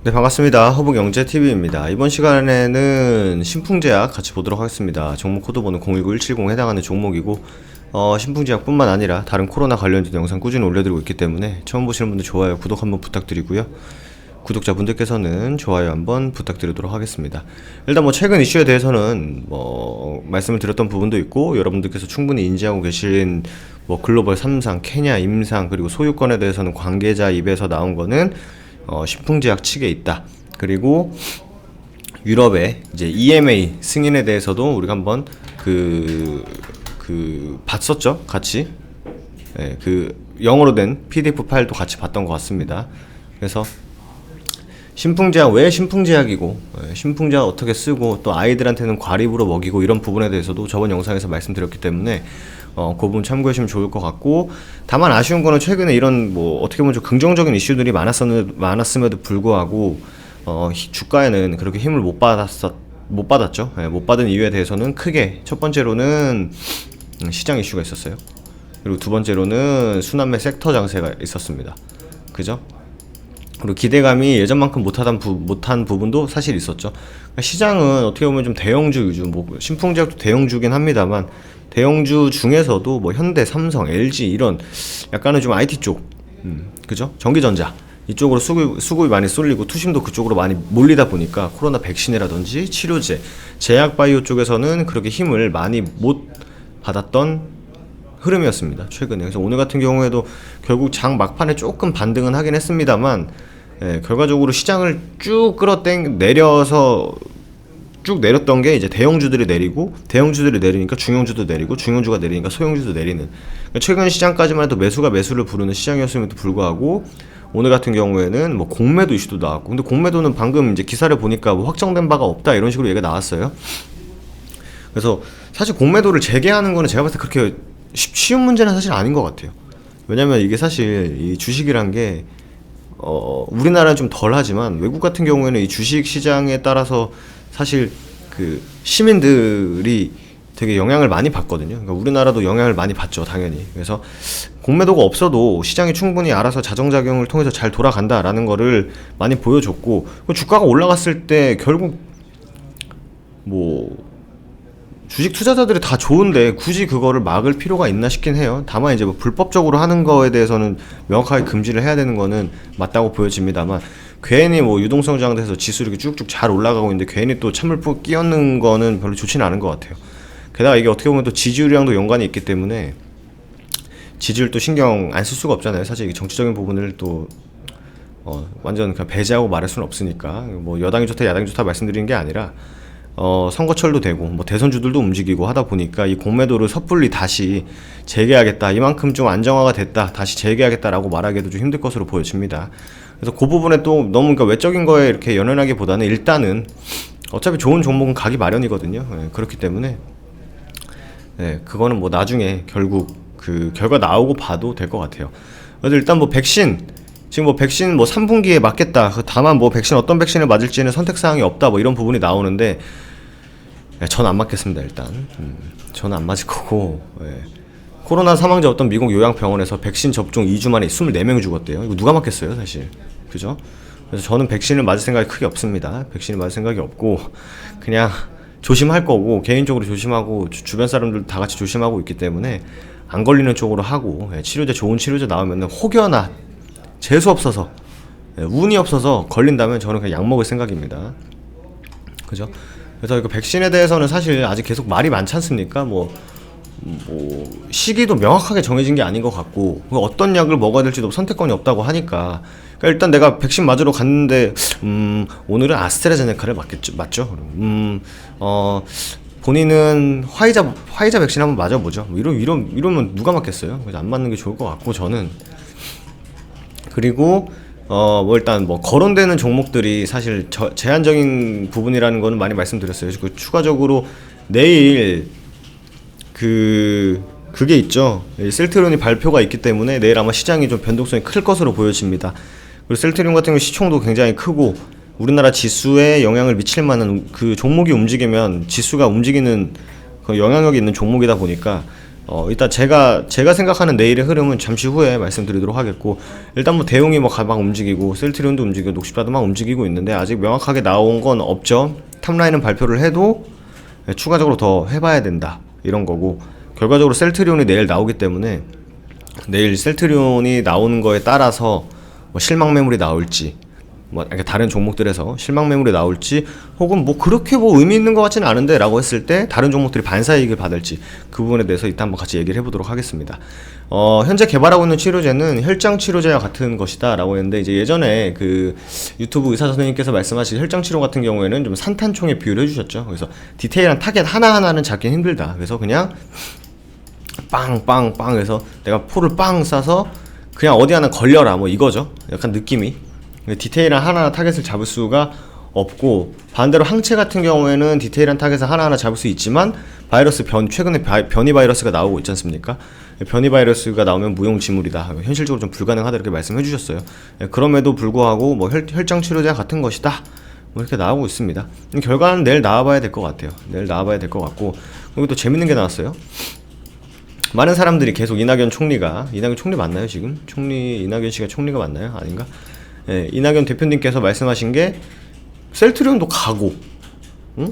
네, 반갑습니다. 허북영재TV입니다. 이번 시간에는 신풍제약 같이 보도록 하겠습니다. 종목 코드번호 019170 해당하는 종목이고 신풍제약뿐만 아니라 다른 코로나 관련된 영상 꾸준히 올려드리고 있기 때문에 처음 보시는 분들 좋아요, 구독 한번 부탁드리고요. 구독자분들께서는 좋아요 한번 부탁드리도록 하겠습니다. 일단 최근 이슈에 대해서는 말씀을 드렸던 부분도 있고 여러분들께서 충분히 인지하고 계신 글로벌 3상, 케냐, 임상 그리고 소유권에 대해서는 관계자 입에서 나온 거는 신풍제약 측에 있다. 그리고 유럽의 이제 EMA 승인에 대해서도 우리가 한번 봤었죠, 같이. 네, 영어로 된 PDF 파일도 같이 봤던 것 같습니다. 그래서 신풍제약 왜 신풍제약이고 신풍제약 어떻게 쓰고 또 아이들한테는 과립으로 먹이고 이런 부분에 대해서도 저번 영상에서 말씀드렸기 때문에 그 부분 참고하시면 좋을 것 같고, 다만 아쉬운 거는 최근에 이런 어떻게 보면 좀 긍정적인 이슈들이 많았음에도 불구하고 주가에는 그렇게 힘을 못 받았죠. 못 받은 이유에 대해서는 크게 첫 번째로는 시장 이슈가 있었어요. 그리고 두 번째로는 순환매 섹터 장세가 있었습니다. 그죠? 그리고 기대감이 예전만큼 못한 부분도 사실 있었죠. 그러니까 시장은 어떻게 보면 좀 대형주 위주, 신풍제약도 대형주긴 합니다만 대형주 중에서도 현대, 삼성, LG 이런 약간은 좀 IT 쪽, 그죠? 전기전자 이쪽으로 수급이 많이 쏠리고 투심도 그쪽으로 많이 몰리다 보니까 코로나 백신이라든지 치료제, 제약바이오 쪽에서는 그렇게 힘을 많이 못 받았던 흐름이었습니다, 최근에. 그래서 오늘 같은 경우에도 결국 장 막판에 조금 반등은 하긴 했습니다만, 결과적으로 시장을 쭉 내렸던 게 이제 대형주들이 내리고, 대형주들이 내리니까 중형주도 내리고, 중형주가 내리니까 소형주도 내리는, 최근 시장까지만 해도 매수가 매수를 부르는 시장이었음에도 불구하고 오늘 같은 경우에는 공매도 이슈도 나왔고, 근데 공매도는 방금 이제 기사를 보니까 확정된 바가 없다 이런 식으로 얘기가 나왔어요. 그래서 사실 공매도를 재개하는 거는 제가 봤을 때 그렇게 쉬운 문제는 사실 아닌 것 같아요. 왜냐면 이게 사실 이 주식이란 게 우리나라는 좀 덜하지만 외국 같은 경우에는 이 주식 시장에 따라서 사실 시민들이 되게 영향을 많이 받거든요. 그러니까 우리나라도 영향을 많이 받죠, 당연히. 그래서 공매도가 없어도 시장이 충분히 알아서 자정작용을 통해서 잘 돌아간다라는 거를 많이 보여줬고, 주가가 올라갔을 때 결국 주식 투자자들이 다 좋은데 굳이 그거를 막을 필요가 있나 싶긴 해요. 다만 이제 불법적으로 하는 거에 대해서는 명확하게 금지를 해야 되는 거는 맞다고 보여집니다만, 괜히 유동성 저항돼서 지수 이렇게 쭉쭉 잘 올라가고 있는데 괜히 또 찬물폭 끼얹는 거는 별로 좋지는 않은 것 같아요. 게다가 이게 어떻게 보면 또 지지율이랑도 연관이 있기 때문에 지지율 또 신경 안 쓸 수가 없잖아요. 사실 이게 정치적인 부분을 또 완전 그냥 배제하고 말할 수는 없으니까, 여당이 좋다 야당이 좋다 말씀드리는 게 아니라 선거철도 되고 대선주들도 움직이고 하다 보니까 이 공매도를 섣불리 다시 재개하겠다, 이만큼 좀 안정화가 됐다, 다시 재개하겠다라고 말하기도 좀 힘들 것으로 보여집니다. 그래서 그 부분에 또 너무 외적인 거에 이렇게 연연하기보다는 일단은 어차피 좋은 종목은 가기 마련이거든요. 그렇기 때문에 그거는 나중에 결국 결과 나오고 봐도 될 것 같아요. 그래서 일단 백신, 지금 백신 3분기에 맞겠다, 다만 백신 어떤 백신을 맞을지는 선택사항이 없다 이런 부분이 나오는데, 저는 안 맞겠습니다. 일단 저는 안 맞을 거고, 코로나 사망자 어떤 미국 요양병원에서 백신 접종 2주 만에 24명이 죽었대요. 이거 누가 맞겠어요, 사실. 그죠? 그래서 저는 백신을 맞을 생각이 크게 없습니다. 백신을 맞을 생각이 없고 그냥 조심할 거고, 개인적으로 조심하고 주변 사람들 다 같이 조심하고 있기 때문에 안 걸리는 쪽으로 하고, 좋은 치료제 나오면 혹여나 재수 없어서, 운이 없어서 걸린다면 저는 그냥 약 먹을 생각입니다. 그죠? 그래서 이거 백신에 대해서는 사실 아직 계속 말이 많지 않습니까? 시기도 명확하게 정해진 게 아닌 것 같고, 어떤 약을 먹어야 될지도 선택권이 없다고 하니까, 그러니까 일단 내가 백신 맞으러 갔는데 오늘은 아스트라제네카를 맞죠? 본인은 화이자 백신 한번 맞아보죠. 이러면 누가 맞겠어요? 그래서 안 맞는 게 좋을 것 같고, 저는. 그리고 일단 거론되는 종목들이 사실 제한적인 부분이라는 거는 많이 말씀드렸어요. 추가적으로 내일 그게 있죠. 셀트리온이 발표가 있기 때문에 내일 아마 시장이 좀 변동성이 클 것으로 보여집니다. 그리고 셀트리온 같은 경우 시총도 굉장히 크고 우리나라 지수에 영향을 미칠 만한 종목이 움직이면 지수가 움직이는 영향력이 있는 종목이다 보니까 일단 제가 생각하는 내일의 흐름은 잠시 후에 말씀드리도록 하겠고, 일단 뭐 대웅이 뭐 막 움직이고 셀트리온도 움직이고 녹십자도 막 움직이고 있는데 아직 명확하게 나온 건 없죠. 탑라인은 발표를 해도 추가적으로 더 해봐야 된다 이런 거고, 결과적으로 셀트리온이 내일 나오기 때문에 내일 셀트리온이 나오는 거에 따라서 뭐 실망 매물이 나올지, 뭐 다른 종목들에서 실망 매물이 나올지, 혹은 뭐 그렇게 뭐 의미 있는 것 같지는 않은데 라고 했을 때 다른 종목들이 반사이익을 받을지, 그 부분에 대해서 이따 한번 같이 얘기를 해보도록 하겠습니다. 현재 개발하고 있는 치료제는 혈장 치료제와 같은 것이다 라고 했는데, 이제 예전에 그 유튜브 의사 선생님께서 말씀하신 혈장 치료 같은 경우에는 좀 산탄총에 비유를 해주셨죠. 그래서 디테일한 타겟 하나하나는 잡긴 힘들다. 그래서 그냥 빵빵빵 해서 내가 포를 빵 쏴서 그냥 어디 하나 걸려라 뭐 이거죠. 약간 느낌이. 디테일한 하나하나 타겟을 잡을 수가 없고, 반대로 항체 같은 경우에는 디테일한 타겟을 하나하나 잡을 수 있지만 바이러스 최근에 변이 바이러스가 나오고 있지 않습니까? 변이 바이러스가 나오면 무용지물이다, 현실적으로 좀 불가능하다 이렇게 말씀해 주셨어요. 그럼에도 불구하고 뭐 혈장 치료제 같은 것이다 뭐 이렇게 나오고 있습니다. 결과는 내일 나와봐야 될 것 같아요. 내일 나와봐야 될 것 같고, 그리고 또 재밌는 게 나왔어요. 많은 사람들이 계속 이낙연 총리 맞나요 지금? 이낙연 씨가 총리가 맞나요? 아닌가? 예, 이낙연 대표님께서 말씀하신 게 셀트리온도 가고, 응?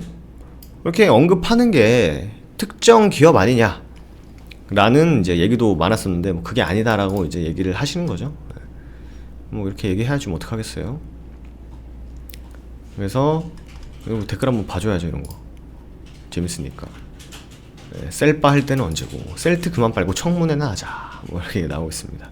이렇게 언급하는 게 특정 기업 아니냐 라는 이제 얘기도 많았었는데, 뭐 그게 아니다라고 이제 얘기를 하시는 거죠. 뭐 이렇게 얘기해야지 뭐 어떡하겠어요. 그래서 이거 댓글 한번 봐줘야죠. 이런 거 재밌으니까. 셀바 할 때는 언제고, 셀트 그만 빨고 청문회나 하자 뭐 이렇게 나오고 있습니다.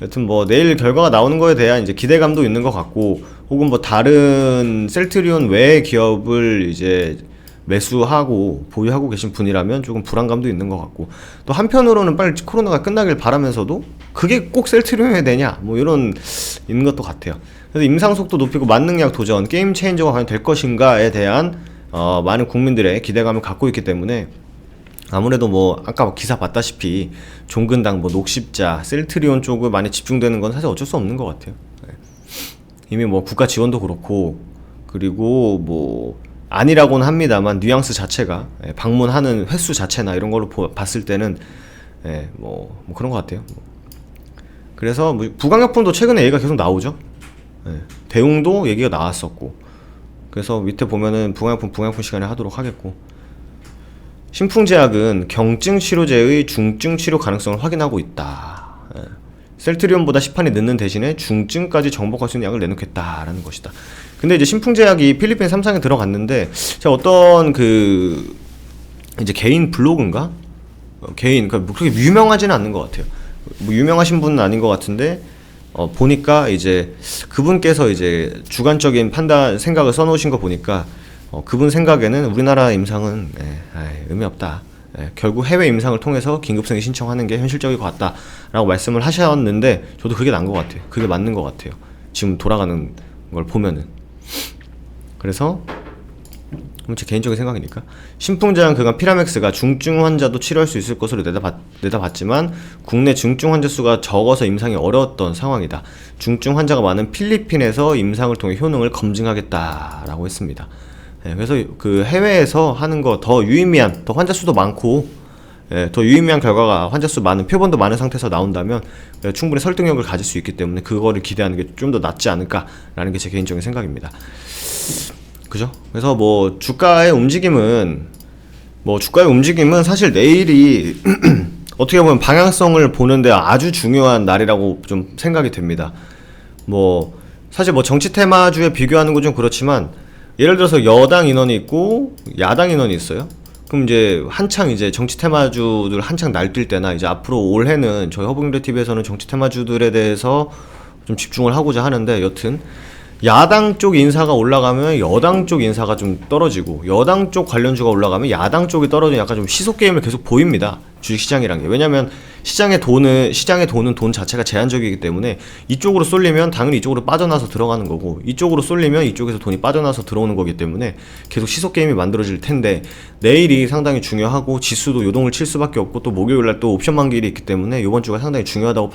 여튼 뭐 내일 결과가 나오는 거에 대한 이제 기대감도 있는 것 같고, 혹은 뭐 다른 셀트리온 외의 기업을 이제 매수하고 보유하고 계신 분이라면 조금 불안감도 있는 것 같고, 또 한편으로는 빨리 코로나가 끝나길 바라면서도 그게 꼭 셀트리온에 되냐 뭐 이런 있는 것도 같아요. 그래서 임상속도 높이고 만능약 도전, 게임 체인저가 과연 될 것인가에 대한 많은 국민들의 기대감을 갖고 있기 때문에, 아무래도 뭐 아까 기사 봤다시피 종근당, 뭐 녹십자, 셀트리온 쪽을 많이 집중되는 건 사실 어쩔 수 없는 것 같아요. 이미 뭐 국가 지원도 그렇고, 그리고 뭐 아니라고는 합니다만 뉘앙스 자체가, 방문하는 횟수 자체나 이런 걸로 봤을 때는 뭐 그런 것 같아요. 그래서 뭐 부강약품도 최근에 얘기가 계속 나오죠. 대웅도 얘기가 나왔었고, 그래서 밑에 보면은 부강약품 시간에 하도록 하겠고, 신풍제약은 경증 치료제의 중증 치료 가능성을 확인하고 있다. 셀트리온보다 시판이 늦는 대신에 중증까지 정복할 수 있는 약을 내놓겠다라는 것이다. 근데 이제 신풍제약이 필리핀 3상에 들어갔는데, 제가 어떤 그 이제 개인 블로그인가? 그러니까 그렇게 유명하지는 않는 것 같아요. 뭐 유명하신 분은 아닌 것 같은데, 보니까 이제 그분께서 이제 주관적인 생각을 써놓으신 거 보니까, 그분 생각에는 우리나라 임상은 의미 없다. 결국 해외 임상을 통해서 긴급승인 신청하는 게 현실적일 것 같다 라고 말씀을 하셨는데, 저도 그게 난 것 같아요. 그게 맞는 것 같아요. 지금 돌아가는 걸 보면은. 그래서 제 개인적인 생각이니까, 신풍제약 그간 피라맥스가 중증 환자도 치료할 수 있을 것으로 내다봤지만 국내 중증 환자 수가 적어서 임상이 어려웠던 상황이다. 중증 환자가 많은 필리핀에서 임상을 통해 효능을 검증하겠다라고 했습니다. 그래서 그 해외에서 하는 거 더 유의미한, 더 환자 수도 많고, 더 유의미한 결과가 환자 수 많은, 표본도 많은 상태에서 나온다면 충분히 설득력을 가질 수 있기 때문에 그거를 기대하는 게 좀 더 낫지 않을까라는 게 제 개인적인 생각입니다. 그죠? 그래서 뭐 주가의 움직임은 사실 내일이 어떻게 보면 방향성을 보는데 아주 중요한 날이라고 좀 생각이 됩니다. 뭐 사실 뭐 정치 테마주에 비교하는 건 좀 그렇지만, 예를 들어서 여당 인원이 있고 야당 인원이 있어요. 그럼 이제 한창 이제 정치 테마주들 한창 날뛸 때나, 이제 앞으로 올해는 저희 허브인글 TV에서는 정치 테마주들에 대해서 좀 집중을 하고자 하는데, 여튼 야당 쪽 인사가 올라가면 여당 쪽 인사가 좀 떨어지고, 여당 쪽 관련주가 올라가면 야당 쪽이 떨어지는 약간 좀 시소 게임을 계속 보입니다. 주식시장이란 게. 왜냐면 시장에 도는 돈 자체가 제한적이기 때문에, 이쪽으로 쏠리면 당연히 이쪽으로 빠져나서 들어가는 거고, 이쪽으로 쏠리면 이쪽에서 돈이 빠져나서 들어오는 거기 때문에 계속 시소 게임이 만들어질 텐데, 내일이 상당히 중요하고 지수도 요동을 칠 수밖에 없고, 또 목요일날 또 옵션 만기일이 있기 때문에 이번 주가 상당히 중요하다고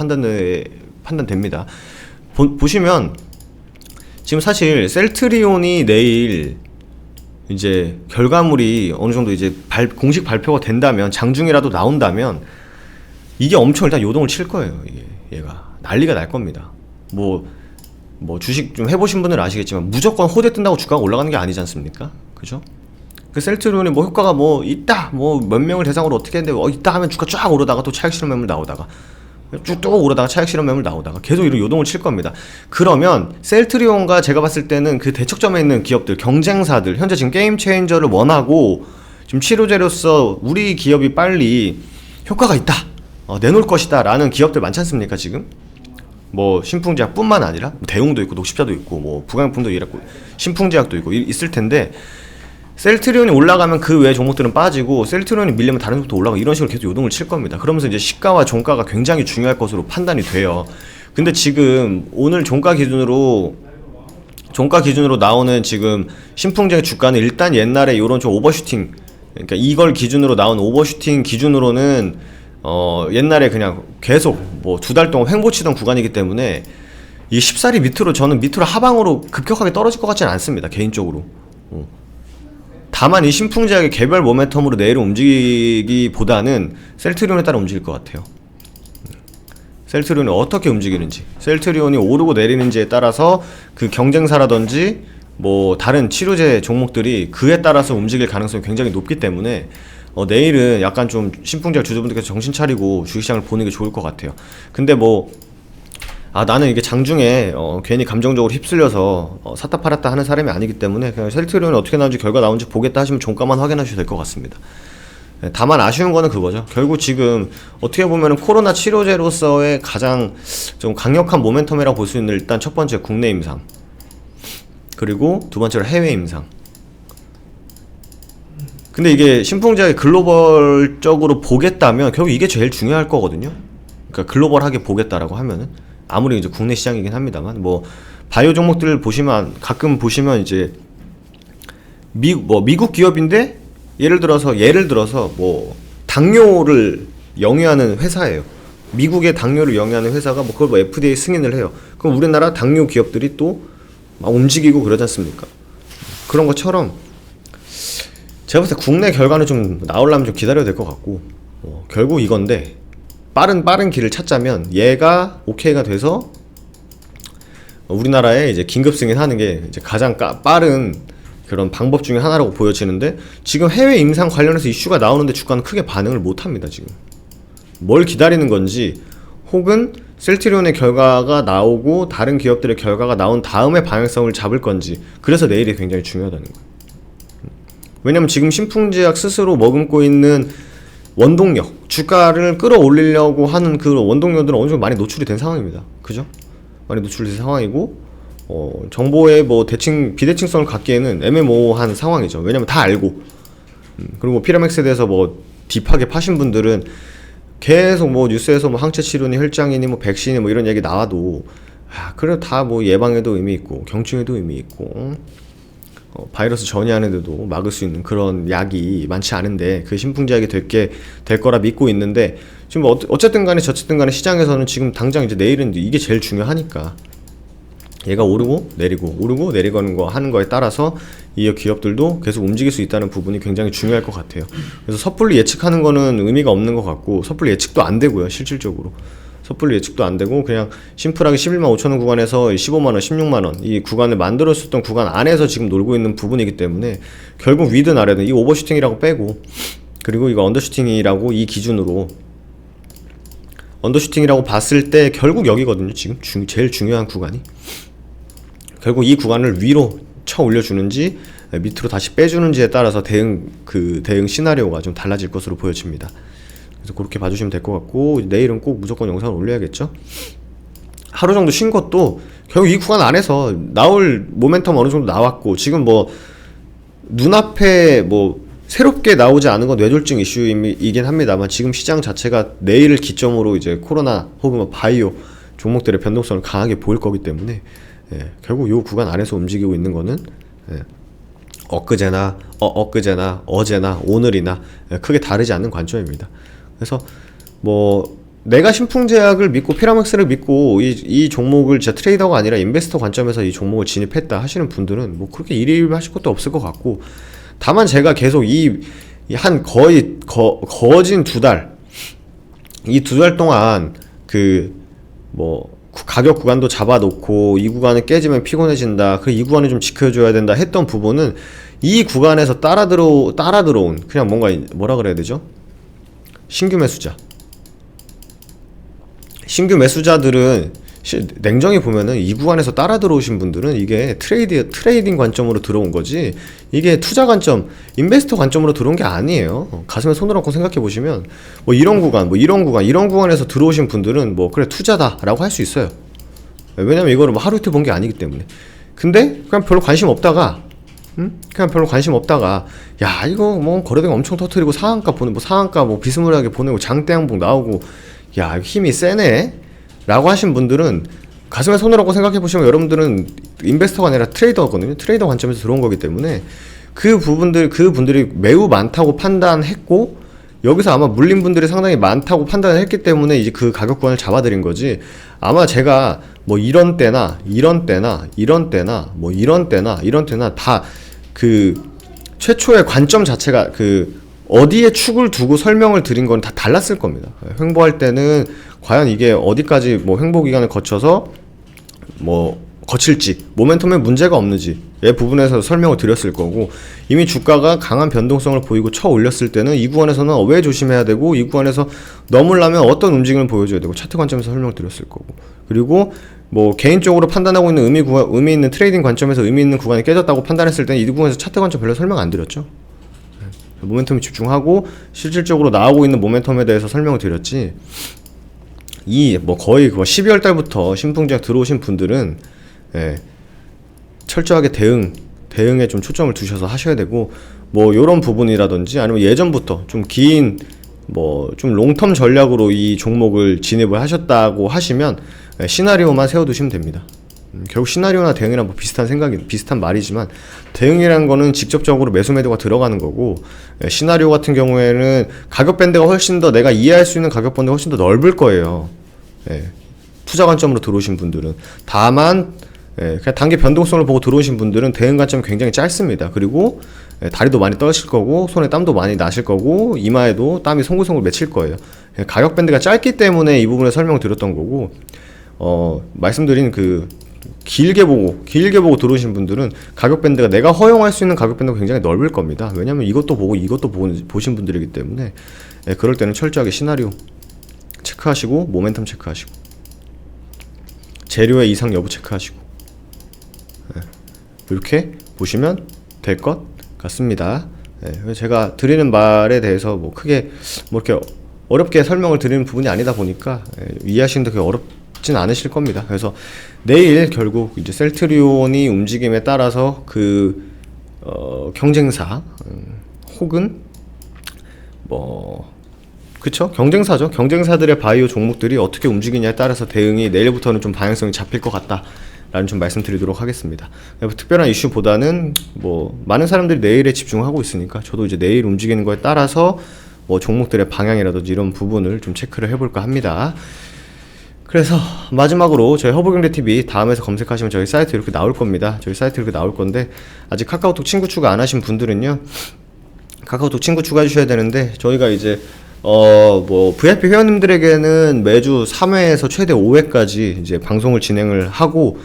판단됩니다. 보시면 지금 사실 셀트리온이 내일 이제 결과물이 어느 정도 이제 공식 발표가 된다면, 장중이라도 나온다면 이게 엄청 일단 요동을 칠 거예요. 이게 얘가 난리가 날 겁니다. 뭐 주식 좀 해보신 분들은 아시겠지만 무조건 호재 뜬다고 주가가 올라가는 게 아니지 않습니까? 그죠? 그 셀트리온이 뭐 효과가 뭐 있다, 뭐 몇 명을 대상으로 어떻게 했는데 있다 하면 주가 쫙 오르다가 또 차익 실현 매물 나오다가 쭉 오르다가 차익 실현 매물 나오다가 계속 이런 요동을 칠 겁니다. 그러면 셀트리온과 제가 봤을 때는 그 대척점에 있는 기업들, 경쟁사들, 현재 지금 게임 체인저를 원하고 지금 치료제로서 우리 기업이 빨리 효과가 있다, 내놓을 것이다 라는 기업들 많지 않습니까? 지금 뭐 신풍제약뿐만 아니라 대웅도 있고 녹십자도 있고 뭐 부강품도 있고 신풍제약도 있고 있을 텐데, 셀트리온이 올라가면 그 외 종목들은 빠지고 셀트리온이 밀리면 다른 종목도 올라가고 이런 식으로 계속 요동을 칠 겁니다. 그러면서 이제 시가와 종가가 굉장히 중요할 것으로 판단이 돼요. 근데 지금 오늘 종가 기준으로 나오는 지금 신풍제약 주가는 일단 옛날에 요런 좀 오버슈팅, 그러니까 이걸 기준으로 나온 오버슈팅 기준으로는 옛날에 그냥 계속 뭐 2달 동안 횡보치던 구간이기 때문에 이 10살이 저는 밑으로 하방으로 급격하게 떨어질 것 같지는 않습니다, 개인적으로. 다만 이 신풍제약의 개별 모멘텀으로 내일은 움직이기보다는 셀트리온에 따라 움직일 것 같아요. 셀트리온이 어떻게 움직이는지, 셀트리온이 오르고 내리는지에 따라서 그 경쟁사라든지 뭐 다른 치료제 종목들이 그에 따라서 움직일 가능성이 굉장히 높기 때문에 내일은 약간 좀 신풍제약 주주분들께서 정신 차리고 주식시장을 보는 게 좋을 것 같아요. 근데 나는 이게 장중에 괜히 감정적으로 휩쓸려서 샀다 팔았다 하는 사람이 아니기 때문에 그냥 셀트리온이 어떻게 나오는지, 결과 나오는지 보겠다 하시면 종가만 확인하셔도 될 것 같습니다. 다만 아쉬운 거는 그거죠. 결국 지금 어떻게 보면은 코로나 치료제로서의 가장 좀 강력한 모멘텀이라고 볼 수 있는, 일단 첫 번째 국내 임상, 그리고 두 번째로 해외 임상. 근데 이게 신풍제약이 글로벌적으로 보겠다면 결국 이게 제일 중요할 거거든요. 그러니까 글로벌하게 보겠다라고 하면은, 아무리 이제 국내 시장이긴 합니다만, 뭐 바이오 종목들 가끔 보시면 이제 미국 기업인데 예를 들어서 뭐 당뇨를 영위하는 회사예요. 미국의 당뇨를 영위하는 회사가 그걸 뭐 FDA 승인을 해요. 그럼 우리나라 당뇨 기업들이 또 막 움직이고 그러지 않습니까? 그런 것처럼 제가 봤을 때 국내 결과는 좀 나오려면 좀 기다려야 될 것 같고, 결국 이건데 빠른 길을 찾자면 얘가 오케이가 돼서 우리나라에 이제 긴급 승인하는 게 이제 가장 빠른 그런 방법 중에 하나라고 보여지는데, 지금 해외 임상 관련해서 이슈가 나오는데 주가는 크게 반응을 못 합니다. 지금 뭘 기다리는 건지, 혹은 셀트리온의 결과가 나오고 다른 기업들의 결과가 나온 다음에 방향성을 잡을 건지, 그래서 내일이 굉장히 중요하다는 거예요. 왜냐면 지금 신풍제약 스스로 머금고 있는 원동력, 주가를 끌어올리려고 하는 그 원동력들은 어느 정도 많이 노출이 된 상황입니다. 그죠? 많이 노출된 상황이고, 정보의 뭐 비대칭성을 갖기에는 애매모호한 상황이죠. 왜냐면 다 알고, 그리고 피라맥스에 대해서 뭐 딥하게 파신 분들은 계속 뭐 뉴스에서 뭐 항체 치료니 혈장이니 뭐 백신이 뭐 이런 얘기 나와도 그래도 다 뭐 예방에도 의미 있고 경증에도 의미 있고 바이러스 전이하는데도 막을 수 있는 그런 약이 많지 않은데, 그 신풍제약이 될 거라 믿고 있는데, 지금 어쨌든 간에 저쨌든 간에 시장에서는 지금 당장 이제 내일은 이게 제일 중요하니까 얘가 오르고 내리고 하는 거에 따라서 이 기업들도 계속 움직일 수 있다는 부분이 굉장히 중요할 것 같아요. 그래서 섣불리 예측하는 거는 의미가 없는 것 같고, 섣불리 예측도 안 되고요. 실질적으로 섣불리 예측도 안 되고, 그냥 심플하게 11만 5천원 구간에서 15만원, 16만원 이 구간을 만들었었던 구간 안에서 지금 놀고 있는 부분이기 때문에, 결국 위든 아래든 이 오버슈팅이라고 빼고, 그리고 이거 언더슈팅이라고 이 기준으로 언더슈팅이라고 봤을 때 결국 여기거든요. 지금 제일 중요한 구간이 결국 이 구간을 위로 쳐 올려주는지 밑으로 다시 빼주는지에 따라서 대응 시나리오가 좀 달라질 것으로 보여집니다. 그래서 그렇게 봐주시면 될 것 같고, 내일은 꼭 무조건 영상을 올려야겠죠. 하루 정도 쉰 것도 결국 이 구간 안에서 나올 모멘텀 어느 정도 나왔고, 지금 뭐 눈앞에 뭐 새롭게 나오지 않은 건 뇌졸중 이슈이긴 합니다만, 지금 시장 자체가 내일을 기점으로 이제 코로나 혹은 뭐 바이오 종목들의 변동성을 강하게 보일 거기 때문에, 결국 이 구간 안에서 움직이고 있는 거는 엊그제나 어제나 오늘이나 크게 다르지 않는 관점입니다. 그래서 뭐 내가 신풍제약을 믿고 피라맥스를 믿고 이 종목을 진짜 트레이더가 아니라 인베스터 관점에서 이 종목을 진입했다 하시는 분들은 뭐 그렇게 일일 하실 것도 없을 것 같고, 다만 제가 계속 한 거의 거진 2달, 이 2달 동안 가격 구간도 잡아놓고 이 구간을 깨지면 피곤해진다, 이 구간을 좀 지켜줘야 된다 했던 부분은 이 구간에서 따라 들어온 그냥 뭐라 그래야 되죠? 신규 매수자들은 냉정히 보면은 이 구간에서 따라 들어오신 분들은 이게 트레이딩 관점으로 들어온 거지, 이게 투자 관점, 인베스터 관점으로 들어온 게 아니에요. 가슴에 손을 얹고 생각해 보시면 이런 구간에서 들어오신 분들은 그래 투자다라고 할 수 있어요. 왜냐면 이거를 하루 이틀 본 게 아니기 때문에. 근데 그냥 별로 관심 없다가 야 이거 거래대가 엄청 터트리고 상한가 보내고 비스무리하게 보내고 장대 항복 나오고 야 힘이 세네 라고 하신 분들은 가슴에 손을 얹고 생각해 보시면 여러분들은 인베스터가 아니라 트레이더거든요. 트레이더 관점에서 들어온 거기 때문에 그분들이 매우 많다고 판단했고, 여기서 아마 물린 분들이 상당히 많다고 판단을 했기 때문에 이제 그 가격 구간을 잡아드린 거지, 아마 제가 이런 때나 다 최초의 관점 자체가 어디에 축을 두고 설명을 드린 건 다 달랐을 겁니다. 횡보할 때는 과연 이게 어디까지 횡보 기간을 거쳐서 거칠지, 모멘텀에 문제가 없는지 이 부분에서 설명을 드렸을 거고, 이미 주가가 강한 변동성을 보이고 쳐 올렸을 때는 이 구간에서는 왜 조심해야 되고, 이 구간에서 넘으려면 어떤 움직임을 보여줘야 되고 차트 관점에서 설명을 드렸을 거고, 그리고 개인적으로 판단하고 있는 의미 있는 트레이딩 관점에서 의미 있는 구간이 깨졌다고 판단했을 때는 이 부분에서 차트 관점 별로 설명 안 드렸죠. 모멘텀에 집중하고 실질적으로 나오고 있는 모멘텀에 대해서 설명을 드렸지, 거의 12월 달부터 신풍제약 들어오신 분들은 철저하게 대응에 좀 초점을 두셔서 하셔야 되고, 요런 부분이라든지 아니면 예전부터 좀 긴 좀 롱텀 전략으로 이 종목을 진입을 하셨다고 하시면 시나리오만 세워두시면 됩니다. 결국 시나리오나 대응이랑 비슷한 말이지만, 대응이라는 거는 직접적으로 매수 매도가 들어가는 거고, 시나리오 같은 경우에는 가격 밴드가 훨씬 더, 내가 이해할 수 있는 가격 밴드가 훨씬 더 넓을 거예요. 투자 관점으로 들어오신 분들은. 다만 그냥 단기 변동성을 보고 들어오신 분들은 대응 관점이 굉장히 짧습니다. 그리고 다리도 많이 떠실 거고, 손에 땀도 많이 나실 거고, 이마에도 땀이 송글송글 맺힐 거예요. 가격 밴드가 짧기 때문에 이 부분에 설명을 드렸던 거고, 말씀드린 길게 보고 들어오신 분들은 가격 밴드가, 내가 허용할 수 있는 가격 밴드가 굉장히 넓을 겁니다. 왜냐면 이것도 보고 이것도 보신 분들이기 때문에, 그럴 때는 철저하게 시나리오 체크하시고, 모멘텀 체크하시고, 재료의 이상 여부 체크하시고, 이렇게 보시면 될 것 같습니다. 제가 드리는 말에 대해서 크게 이렇게 어렵게 설명을 드리는 부분이 아니다 보니까 이해하시는데 그게 어렵진 않으실 겁니다. 그래서 내일 결국 이제 셀트리온이 움직임에 따라서 경쟁사 혹은 그쵸? 경쟁사죠. 경쟁사들의 바이오 종목들이 어떻게 움직이냐에 따라서 대응이 내일부터는 좀 방향성이 잡힐 것 같다 라는 좀 말씀드리도록 하겠습니다. 특별한 이슈보다는 많은 사람들이 내일에 집중하고 있으니까 저도 이제 내일 움직이는 거에 따라서 종목들의 방향이라든지 이런 부분을 좀 체크를 해볼까 합니다. 그래서 마지막으로 저희 허브경제TV 다음에서 검색하시면 저희 사이트 이렇게 나올 겁니다. 저희 사이트 이렇게 나올 건데, 아직 카카오톡 친구 추가 안 하신 분들은요, 카카오톡 친구 추가해 주셔야 되는데, 저희가 이제 VIP 회원님들에게는 매주 3회에서 최대 5회까지 이제 방송을 진행을 하고,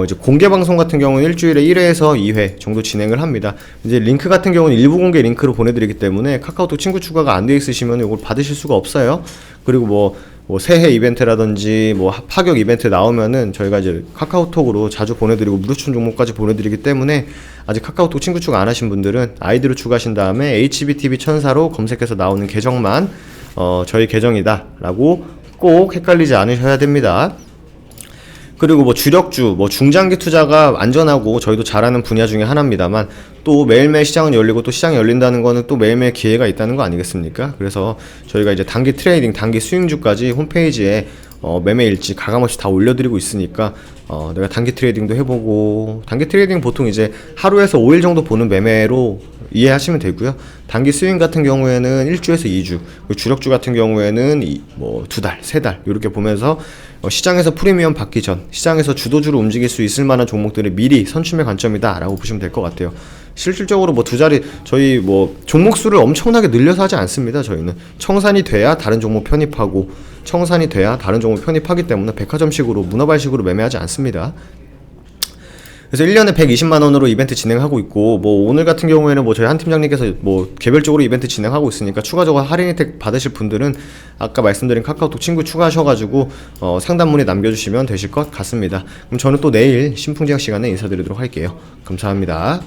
이제 공개 방송 같은 경우는 일주일에 1회에서 2회 정도 진행을 합니다. 이제 링크 같은 경우는 일부 공개 링크로 보내드리기 때문에 카카오톡 친구 추가가 안 되어 있으시면 이걸 받으실 수가 없어요. 그리고 새해 이벤트라든지 파격 이벤트 나오면은 저희가 이제 카카오톡으로 자주 보내드리고 무료춘 종목까지 보내드리기 때문에, 아직 카카오톡 친구 추가 안 하신 분들은 아이디로 추가하신 다음에 HBTV 천사로 검색해서 나오는 계정만 저희 계정이다 라고 꼭 헷갈리지 않으셔야 됩니다. 그리고 주력주, 중장기 투자가 안전하고 저희도 잘하는 분야 중에 하나입니다만, 또 매일매일 시장은 열리고 또 시장이 열린다는 거는 또 매일매일 기회가 있다는 거 아니겠습니까? 그래서 저희가 이제 단기 트레이딩, 단기 수익주까지 홈페이지에 매매 일지 가감없이 다 올려드리고 있으니까, 내가 단기 트레이딩도 해보고, 단기 트레이딩 보통 이제 하루에서 5일 정도 보는 매매로 이해하시면 되고요. 단기 스윙 같은 경우에는 1주에서 2주, 주력주 같은 경우에는 2달, 3달 이렇게 보면서 시장에서 프리미엄 받기 전, 시장에서 주도주로 움직일 수 있을 만한 종목들을 미리 선춤의 관점이다 라고 보시면 될 것 같아요. 실질적으로 뭐 두 자리, 저희 뭐 종목 수를 엄청나게 늘려서 하지 않습니다. 저희는 청산이 돼야 다른 종목 편입하고, 청산이 돼야 다른 종목 편입하기 때문에 백화점식으로 문어발식으로 매매하지 않습니다. 그래서 1년에 120만원으로 이벤트 진행하고 있고, 뭐 오늘 같은 경우에는 뭐 저희 한 팀장님께서 뭐 개별적으로 이벤트 진행하고 있으니까 추가적으로 할인 혜택 받으실 분들은 아까 말씀드린 카카오톡 친구 추가하셔가지고 상담 문의 남겨주시면 되실 것 같습니다. 그럼 저는 또 내일 신풍제약 시간에 인사드리도록 할게요. 감사합니다.